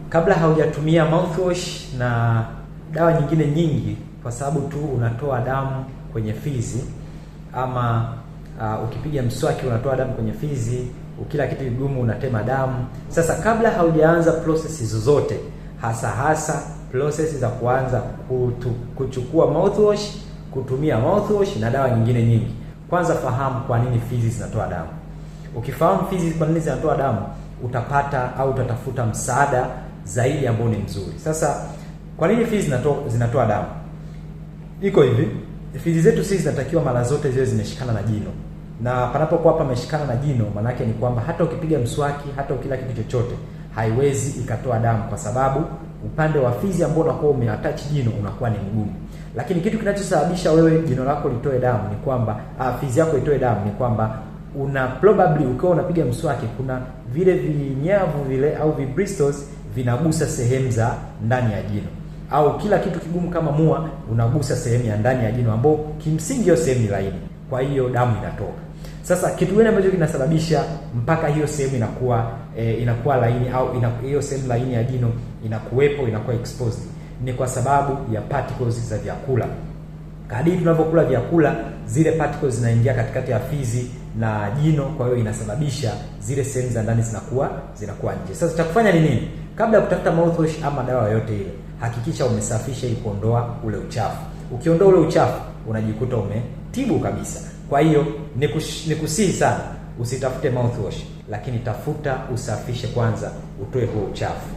kabla haujatumia mouthwash na dawa nyingine nyingi, kwa sababu tu unatoa damu kwenye fizi, ama ukipiga mswaki unatoa damu kwenye fizi, ukila kitu kigumu unatema damu. Sasa kabla haujaanza process zozote, hasa process za kuanza kuchukua mouthwash, kutumia mouthwash na dawa nyingine nyingi, kwanza fahamu kwa nini fizi zinatoa damu. Ukifahamu fizi kwa nini zinatoa damu, utapata au utatafuta msaada zaidi ambao ni mzuri. Sasa kwa nini fizi zinatoa damu? Iko hivi, fizi zetu sisi zinatakiwa mara zote ziwe zimeshikana na jino. Na panapokuwa hapa ameshikana na jino, maana yake ni kwamba hata ukipiga mswaki, hata ukila kitu chochote, haiwezi ikatoa damu, kwa sababu upande wa fizi ambao unakuwa umeattach jino unakuwa ni mgumu. Lakini kitu kinachosababisha wewe jino lako litoe damu ni kwamba fizi yako itoe damu ni kwamba probably ukiwa unapiga mswaki, kuna vile vinyavu vile au vibristles vinagusa sehemu za ndani ya jino, au kila kitu kigumu kama mua unagusa sehemu ya ndani ya jino ambao kimsingi hiyo sehemu ni laini, kwa hiyo damu inatoka. Sasa kitu gani ambacho kinasababisha mpaka hiyo sehemu inakuwa laini, au hiyo sehemu laini ya jino inakuwa exposed? Ni kwa sababu ya particles za vyakula. Kadiri tunavyokula vyakula, zile particles zinaingia katikati ya fizi na jino, kwa hiyo inasababisha zile sehemu za ndani zinakuwa nje. Sasa cha kufanya ni nini? Kabla ya kutafuta mouthwash ama dawa yoyote ile, hakikisha umesafisha ili kuondoa ule uchafu. Ukiondoa ule uchafu, unajikuta umetibu kabisa. Kwa hiyo nikusihi sana, usitafute mouthwash, lakini tafuta usafishe kwanza, utoe huo uchafu.